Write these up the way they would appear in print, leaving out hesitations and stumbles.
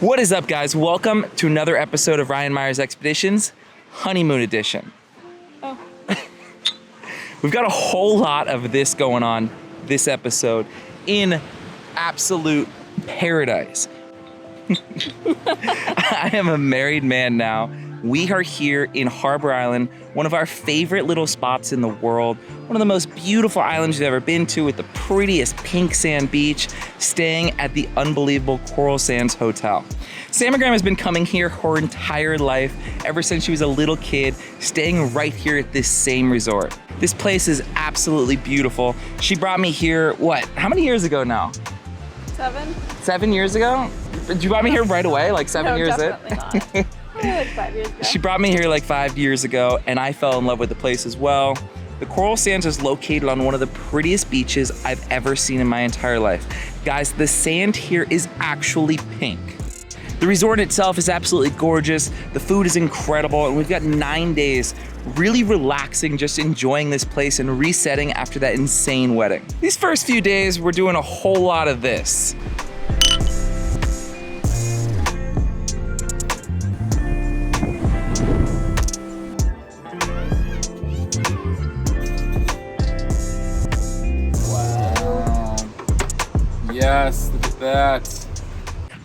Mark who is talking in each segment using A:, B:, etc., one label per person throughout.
A: What is up, guys? Welcome to another episode of Ryan Meyer's Expeditions, Honeymoon Edition.
B: Oh.
A: We've got a whole lot of this going on this episode in absolute paradise. I am a married man now. We are here in Harbor Island, one of our favorite little spots in the world, one of the most beautiful islands you've ever been to, with the prettiest pink sand beach, staying at the unbelievable Coral Sands Hotel. Sam and Graham has been coming here her entire life, ever since she was a little kid, staying right here at this same resort. This place is absolutely beautiful. She brought me here, what, how many years ago now?
B: 7.
A: 7 years ago? Did you brought me here right away, like 7 years in?
B: No, definitely not. Like 5 years ago.
A: She brought me here like 5 years ago, and I fell in love with the place as well. The Coral Sands is located on one of the prettiest beaches I've ever seen in my entire life. Guys, the sand here is actually pink. The resort itself is absolutely gorgeous. The food is incredible, and we've got 9 days really relaxing, just enjoying this place and resetting after that insane wedding. These first few days, we're doing a whole lot of this.
C: Yes, look at that.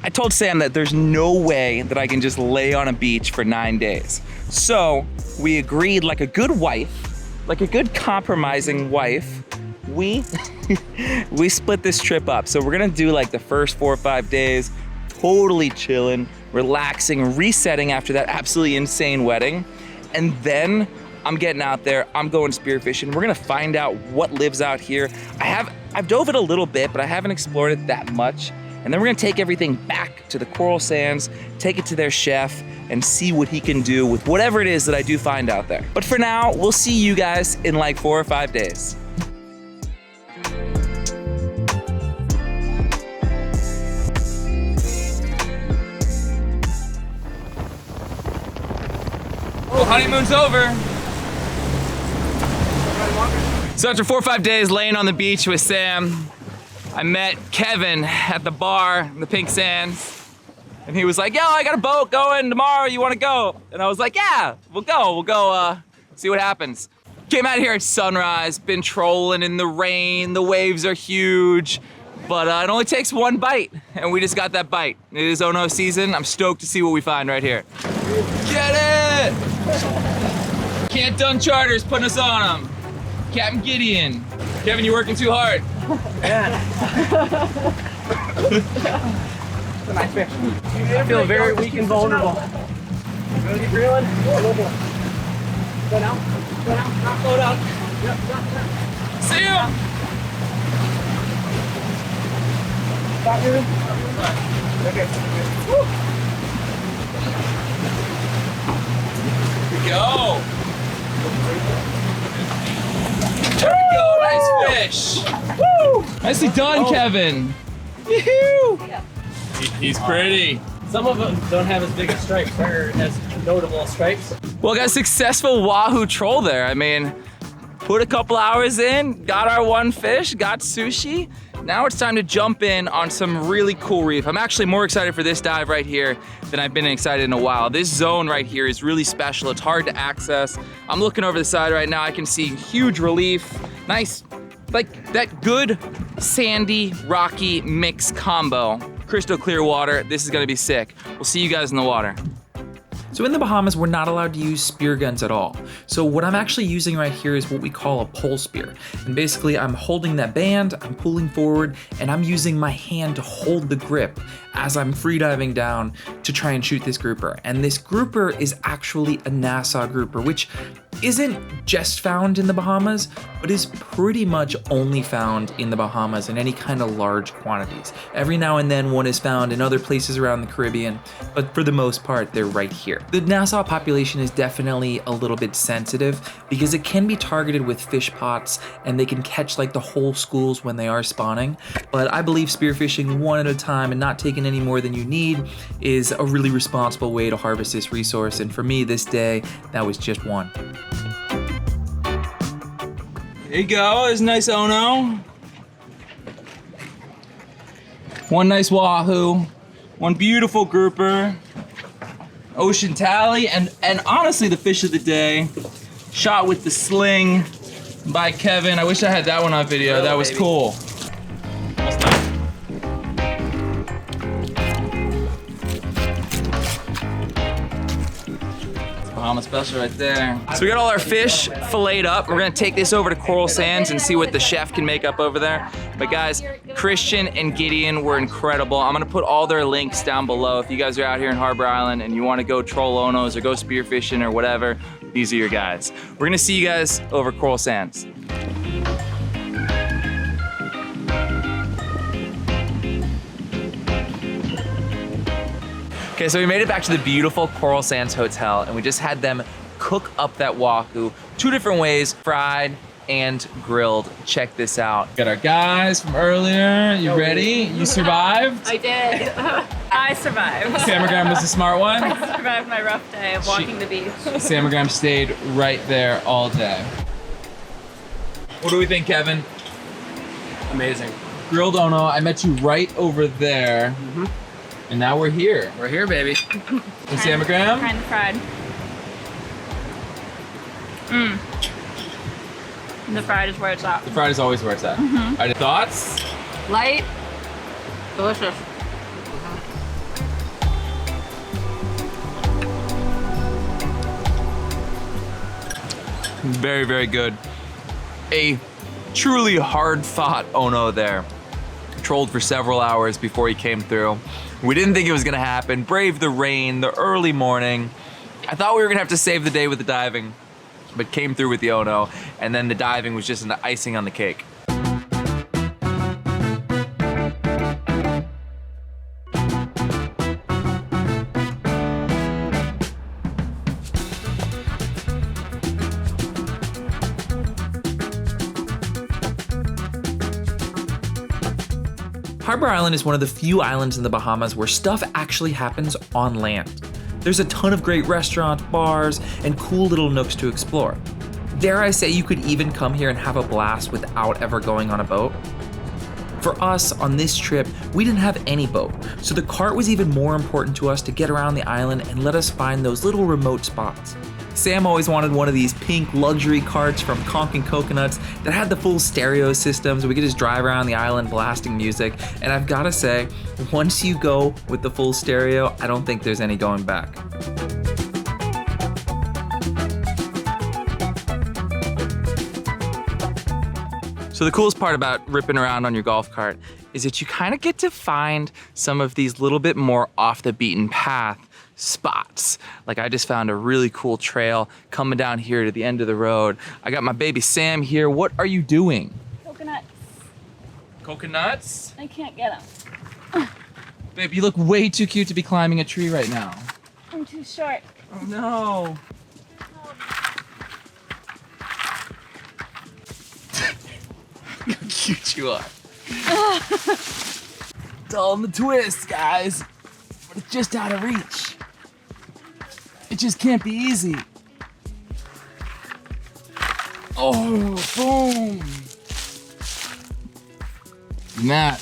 A: I told Sam that there's no way that I can just lay on a beach for 9 days. So we agreed, like a good wife, like a good compromising wife, we split this trip up. So we're gonna do like the first 4 or 5 days, totally chilling, relaxing, resetting after that absolutely insane wedding. And then I'm getting out there, I'm going spearfishing. We're gonna find out what lives out here. I've dove it a little bit, but I haven't explored it that much. And then we're gonna take everything back to the Coral Sands, take it to their chef, and see what he can do with whatever it is that I do find out there. But for now, we'll see you guys in like 4 or 5 days.
C: Oh, honeymoon's over.
A: So after 4 or 5 days laying on the beach with Sam, I met Kevin at the bar in the pink sands. And he was like, yo, I got a boat going tomorrow, you wanna go? And I was like, yeah, we'll go see what happens. Came out here at sunrise, been trolling in the rain, the waves are huge, but it only takes one bite, and we just got that bite. It is Ono season, I'm stoked to see what we find right here. Get it! Can't Done Charters putting us on them. Capt Gideon. Kevin, you're working too hard.
D: Yeah. It's a nice fish. I feel very weak and vulnerable. You wanna keep reeling? Go down. Go down. Not slow down. Yep.
A: See you!
D: Stop moving. Okay. Woo.
A: Here we go. There we go, nice fish. Woo! Nicely done, Kevin. Yoo-hoo! He's pretty.
D: Some of them don't have as big as stripes, or as notable stripes.
A: Well, got a successful wahoo troll there. I mean, put a couple hours in, got our one fish, got sushi. Now it's time to jump in on some really cool reef. I'm actually more excited for this dive right here than I've been excited in a while. This zone right here is really special. It's hard to access. I'm looking over the side right now. I can see huge relief, nice, like that good sandy, rocky mix combo. Crystal clear water. This is gonna be sick. We'll see you guys in the water.
E: So in the Bahamas, we're not allowed to use spear guns at all. So what I'm actually using right here is what we call a pole spear. And basically I'm holding that band, I'm pulling forward, and I'm using my hand to hold the grip as I'm freediving down to try and shoot this grouper. And this grouper is actually a Nassau grouper, which isn't just found in the Bahamas, but is pretty much only found in the Bahamas in any kind of large quantities. Every now and then one is found in other places around the Caribbean, but for the most part, they're right here. The Nassau population is definitely a little bit sensitive because it can be targeted with fish pots and they can catch like the whole schools when they are spawning. But I believe spearfishing one at a time and not taking any more than you need is a really responsible way to harvest this resource. And for me this day, that was just one.
A: There you go, there's a nice Ono. One nice wahoo, One beautiful grouper. Ocean tally, and honestly the fish of the day. Shot with the sling by Kevin. I wish I had that one on video. That was cool. Bahamas special right there. So we got all our fish filleted up. We're gonna take this over to Coral Sands and see what the chef can make up over there. But guys, Christian and Gideon were incredible. I'm gonna put all their links down below. If you guys are out here in Harbor Island and you wanna go troll Onos or go spearfishing or whatever, these are your guys. We're gonna see you guys over Coral Sands. Okay, so we made it back to the beautiful Coral Sands Hotel, and we just had them cook up that wahoo 2 different ways, fried and grilled. Check this out. Got our guys from earlier. You ready? You survived?
B: I did. I survived.
A: Samagram was the smart one.
B: I survived my rough day of walking the beach.
A: Samagram stayed right there all day. What do we think, Kevin?
D: Amazing.
A: Grilled Ono, I met you right over there. And now we're here.
D: We're here, baby.
A: And Samagram?
B: Kind of fried. The fried is where it's at.
A: The fried is always where it's at. All right, thoughts?
B: Light, delicious.
A: Very, very good. A truly hard-fought Ono there. Trolled for several hours before he came through. We didn't think it was gonna happen. Braved the rain, the early morning. I thought we were gonna have to save the day with the diving, but came through with the Ono, and then the diving was just an icing on the cake.
E: Harbor Island is one of the few islands in the Bahamas where stuff actually happens on land. There's a ton of great restaurants, bars, and cool little nooks to explore. Dare I say you could even come here and have a blast without ever going on a boat? For us, on this trip, we didn't have any boat, so the cart was even more important to us to get around the island and let us find those little remote spots. Sam always wanted one of these pink luxury carts from Conch and Coconuts that had the full stereo system so we could just drive around the island blasting music. And I've gotta say, once you go with the full stereo, I don't think there's any going back.
A: So the coolest part about ripping around on your golf cart is that you kind of get to find some of these little bit more off the beaten path spots. Like I just found a really cool trail coming down here to the end of the road. I got my baby Sam here. What are you doing?
B: Coconuts.
A: Coconuts?
B: I can't get them.
A: Babe, you look way too cute to be climbing a tree right now.
B: I'm too short.
A: Oh no. Look how cute you are. It's all in the twist, guys. But it's just out of reach. It just can't be easy. Oh, boom. And that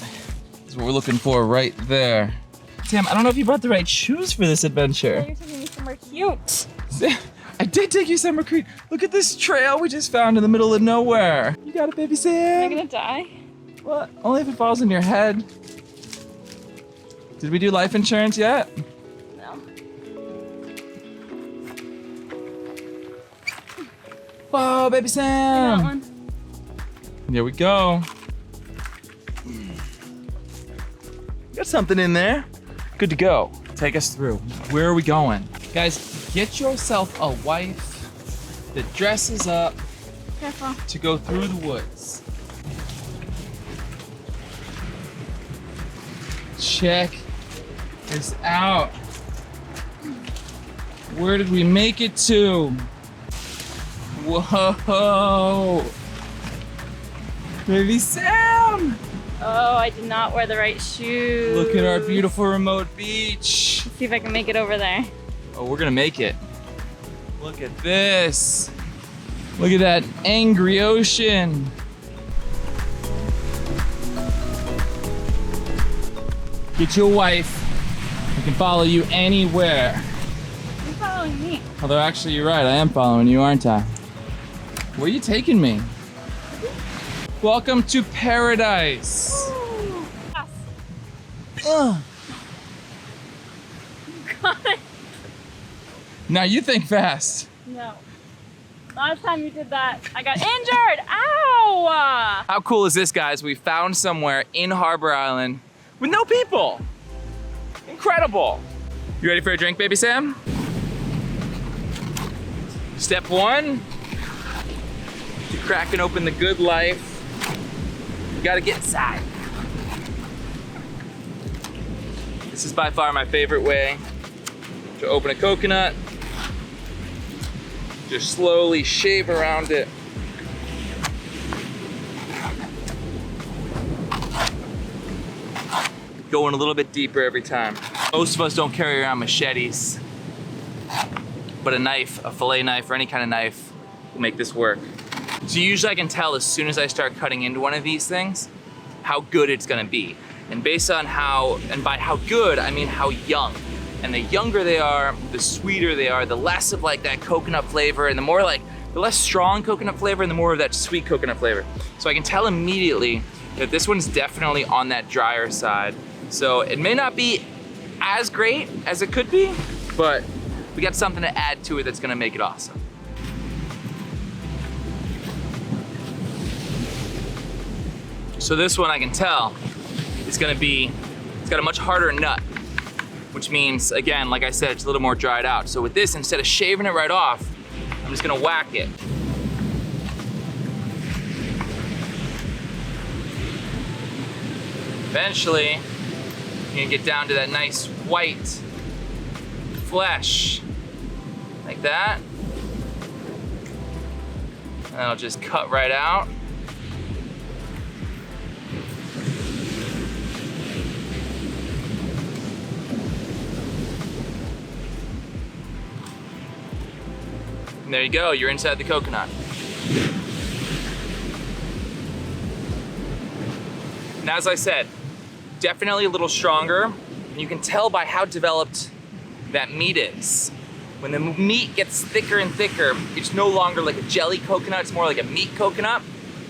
A: is what we're looking for right there. Sam, I don't know if you brought the right shoes for this adventure.
B: You're taking me somewhere cute.
A: Sam, I did take you somewhere cute. Look at this trail we just found in the middle of nowhere. You got it, baby Sam.
B: Am I gonna die?
A: What? Only if it falls in your head. Did we do life insurance yet?
B: No.
A: Whoa, baby
B: I
A: Sam.
B: got one.
A: Here we go. Got something in there. Good to go. Take us through. Where are we going? Guys, get yourself a wife that dresses up
B: Careful.
A: to go through the woods. Check this out. Where did we make it to? Whoa! Baby Sam!
B: Oh, I did not wear the right shoes.
A: Look at our beautiful remote beach.
B: Let's see if I can make it over there.
A: Oh, we're gonna make it. Look at this. Look at that angry ocean. Get your wife
C: We can follow you anywhere.
B: You're following me.
C: Although actually you're right, I am following you, aren't I? Where are you taking me? Welcome to paradise.
B: Ooh. Yes.
C: Ugh.
B: Got it.
C: Now you think fast.
B: No. Last time you did that, I got injured. Ow!
A: How cool is this, guys? We found somewhere in Harbor Island with no people. Incredible. You ready for a drink, baby Sam? Step one, you're cracking open the good life. You gotta get inside. This is by far my favorite way to open a coconut. Just slowly shave around it. Going a little bit deeper every time. Most of us don't carry around machetes, but a knife, a fillet knife, or any kind of knife will make this work. So usually I can tell as soon as I start cutting into one of these things, how good it's gonna be. And based on by how good, I mean how young. And the younger they are, the sweeter they are, the less of like that coconut flavor, and the less strong coconut flavor and the more of that sweet coconut flavor. So I can tell immediately that this one's definitely on that drier side. So it may not be as great as it could be, but we got something to add to it that's gonna make it awesome. So this one I can tell is gonna be, it's got a much harder nut, which means, again, like I said, it's a little more dried out. So with this, instead of shaving it right off, I'm just gonna whack it. Eventually, you're gonna get down to that nice white flesh, like that. And I'll just cut right out. And there you go, you're inside the coconut. And as I said, definitely a little stronger. And you can tell by how developed that meat is. When the meat gets thicker and thicker, it's no longer like a jelly coconut, it's more like a meat coconut,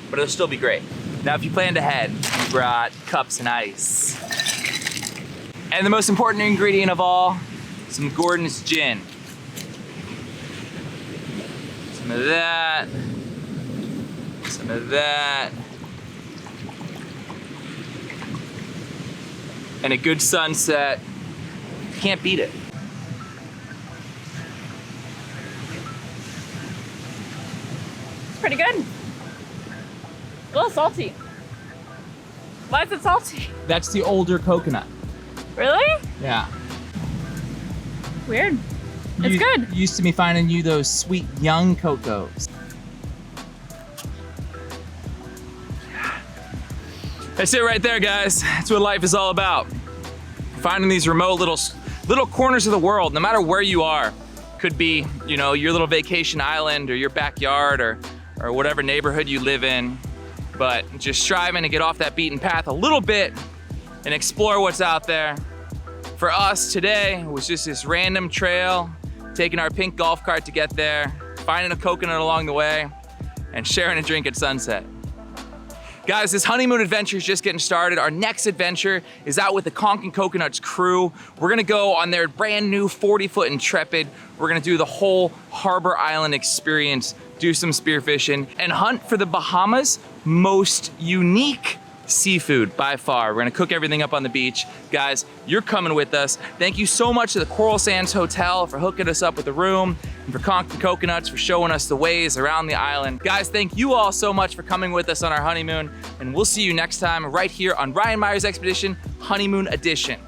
A: but it'll still be great. Now, if you planned ahead, you brought cups and ice. And the most important ingredient of all, some Gordon's gin. Some of that, some of that. And a good sunset, can't beat it.
B: It's pretty good. A little salty. Why is it salty?
C: That's the older coconut.
B: Really?
C: Yeah.
B: Weird. It's good.
C: Used to me finding you those sweet young cocos.
A: That's it right there, guys. That's what life is all about. Finding these remote little corners of the world, no matter where you are. Could be, you know, your little vacation island or your backyard or whatever neighborhood you live in. But just striving to get off that beaten path a little bit and explore what's out there. For us today, it was just this random trail, taking our pink golf cart to get there, finding a coconut along the way, and sharing a drink at sunset. Guys, this honeymoon adventure is just getting started. Our next adventure is out with the Conch and Coconuts crew. We're gonna go on their brand new 40-foot Intrepid. We're gonna do the whole Harbor Island experience, do some spearfishing, and hunt for the Bahamas' most unique seafood by far. We're gonna cook everything up on the beach. Guys, you're coming with us. Thank you so much to the Coral Sands Hotel for hooking us up with a room, and for Conch and Coconuts for showing us the ways around the island. Guys, thank you all so much for coming with us on our honeymoon, and we'll see you next time right here on Ryan Meyer's Expedition Honeymoon Edition.